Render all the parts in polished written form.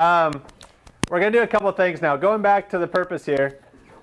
We're going to do a couple of things now. Going back to the purpose here,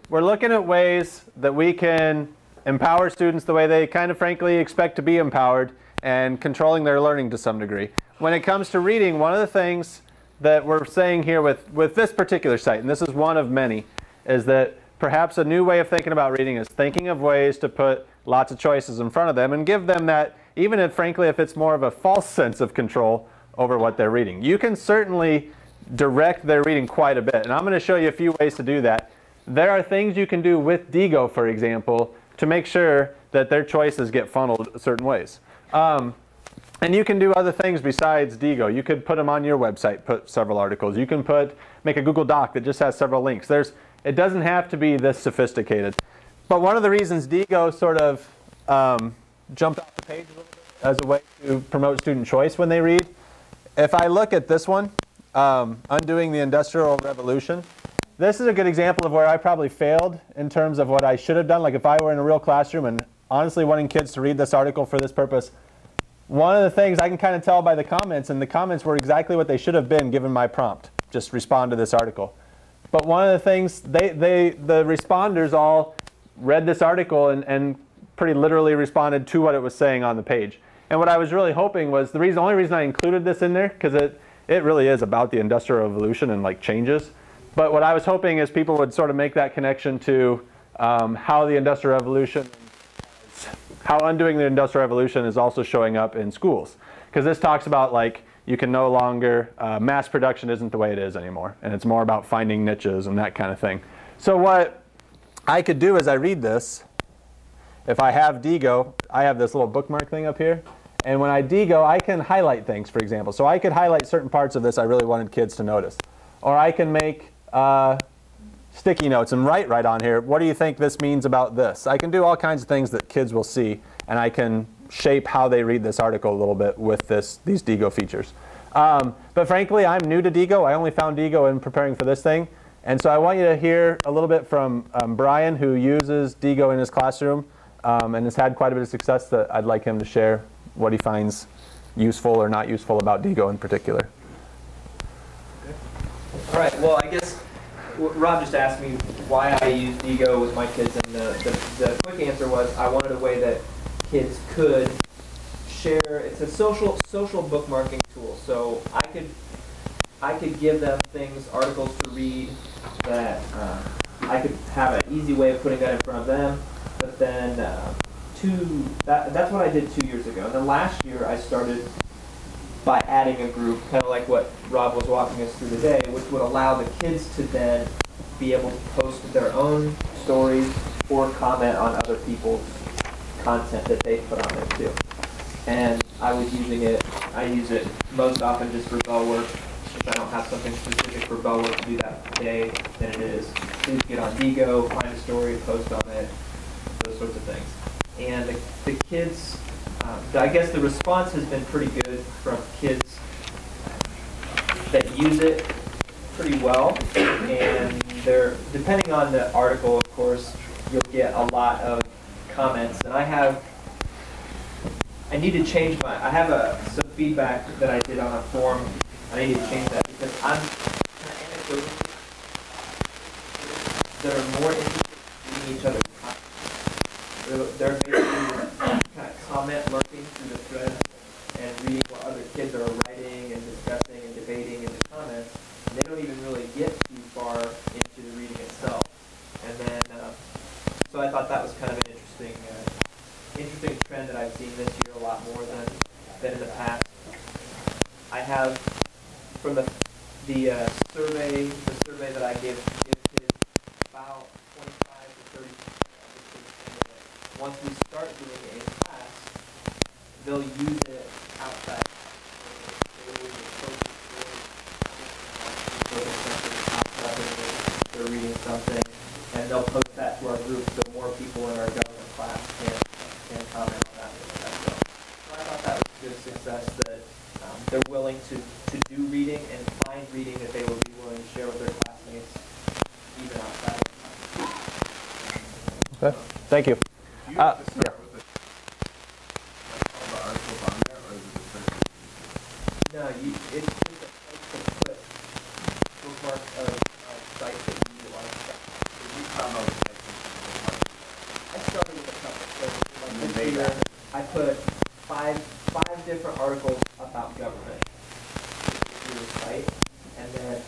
we're looking at ways that we can empower students the way they kind of frankly expect to be empowered and controlling their learning to some degree. When it comes to reading, one of the things that we're saying here with this particular site, and this is one of many, is that perhaps a new way of thinking about reading is thinking of ways to put lots of choices in front of them and give them that, even if frankly if it's more of a false sense of control over what they're reading. You can certainly direct their reading quite a bit, and I'm going to show you a few ways to do that. There are things you can do with Diigo, for example, to make sure that their choices get funneled certain ways. And you can do other things besides Diigo. You could put them on your website, put several articles. You can make a Google Doc that just has several links. It doesn't have to be this sophisticated. But one of the reasons Diigo sort of jumped off the page a little bit as a way to promote student choice when they read, if I look at this one, Undoing the Industrial Revolution, this is a good example of where I probably failed in terms of what I should have done. Like if I were in a real classroom and honestly wanting kids to read this article for this purpose, one of the things I can kind of tell by the comments, and the comments were exactly what they should have been given my prompt, just respond to this article. But one of the things, the responders all read this article and pretty literally responded to what it was saying on the page. And what I was really hoping was, the only reason I included this in there, because it really is about the Industrial Revolution and like changes. But what I was hoping is people would sort of make that connection to how the Industrial Revolution, how undoing the Industrial Revolution is also showing up in schools. Because this talks about like you can no longer, mass production isn't the way it is anymore. And it's more about finding niches and that kind of thing. So what I could do as I read this, if I have Diigo, I have this little bookmark thing up here. And when I Diigo, I can highlight things, for example. So I could highlight certain parts of this I really wanted kids to notice. Or I can make sticky notes and write right on here, what do you think this means about this? I can do all kinds of things that kids will see, and I can shape how they read this article a little bit with these Diigo features. But frankly, I'm new to Diigo. I only found Diigo in preparing for this thing. And so I want you to hear a little bit from Brian, who uses Diigo in his classroom and has had quite a bit of success, that I'd like him to share what he finds useful or not useful about Diigo in particular. All right, well, I guess Rob just asked me why I use Diigo with my kids, and the quick answer was I wanted a way that kids could share. It's a social bookmarking tool, so I could give them things, articles to read that I could have an easy way of putting that in front of them. But then that's what I did 2 years ago. And then last year I started by adding a group, kind of like what Rob was walking us through today, which would allow the kids to then be able to post their own stories or comment on other people's content that they put on there too. And I use it most often just for bell work. If I don't have something specific for bell work to do that day, then it is please get on Diigo, find a story, post on it, those sorts of things. And the kids, I guess the response has been pretty good from kids that use it pretty well. And depending on the article, of course, you'll get a lot of comments. And I need to change I have some feedback that I did on a forum. I need to change that because I'm kind of anecdotal. That are more interested in reading each other's content. They're basically kind of comment lurking through the thread and reading what other kids are writing and discussing and debating in the comments. And they don't even really get too far into the reading itself. And then, so I thought that was kind of an interesting trend that I've seen this year a lot more than in the past. I have from the survey that I give kids about 25 to 30%. Once we start doing it in class, they'll use it outside. They're reading something, and they'll post that to our group so more people in our government class can comment on that. So I thought that was a good success that they're willing to do reading and find reading that they would be willing to share with their classmates, even outside of class. Okay, thank you. Do you have to start with all the articles on there, or is it a section? No, it's just a place to put benchmark of sites that you utilize. You found those connections. I started with a couple. So like And you this made year, that. I put five different articles about government to the site, and then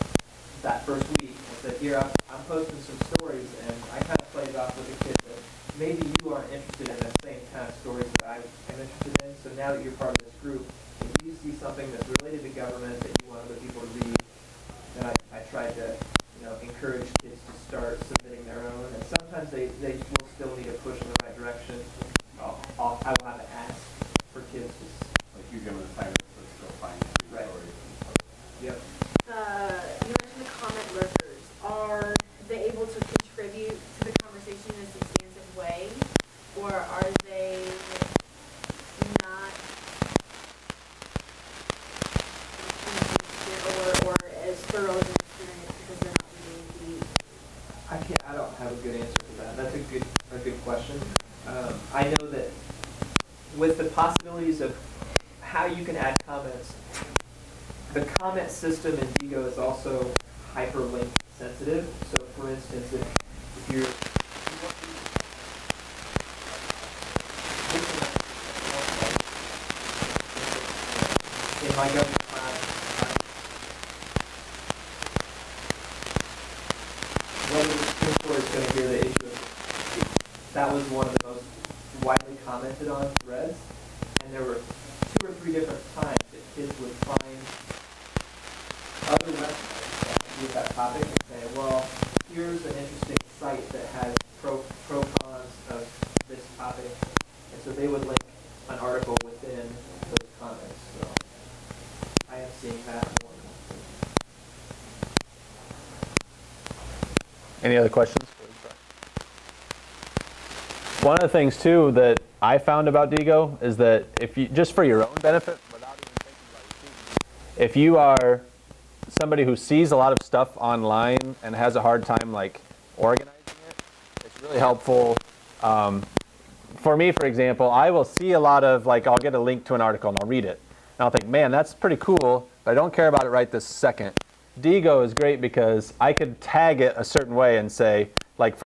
that first week I said, here I'm posting some stories, and I kind of played it off with the kids that maybe you aren't interested in the same kind of stories that I am interested in. So now that you're part of this group, if you see something that's related to government that you want other people to read, then I tried to encourage kids to start submitting their own, and sometimes they will still need a push in the right direction. I will have to ask for kids to. Like you give them the time to still find the Right. stories. Yep. You mentioned the comment lurkers. Are they able to contribute to the conversation in a substantive way, or are they not, or as thorough as an experience because they're not reading the? I don't have a good answer for that. That's a good question. I know that with the possibilities of how you can add comments, the comment system in Diigo is also hyperlink sensitive. So for instance, if you're in my government class, whether the Supreme Court is going to hear the issue of that was one of the most widely commented on threads, and there were 2 or 3 different times that kids would find other websites that had with that topic and say, well, here's an interesting site that has pro cons of this topic, and so they would link an article within those comments. So I am seeing that more. Any other questions? One of the things too that I found about Diigo is that if you, just for your own benefit, without even thinking about your students, if you are somebody who sees a lot of stuff online and has a hard time like organizing it, it's really helpful. For me, for example, I will see a lot of like, I'll get a link to an article and I'll read it. And I'll think, man, that's pretty cool, but I don't care about it right this second. Diigo is great because I could tag it a certain way and say, like,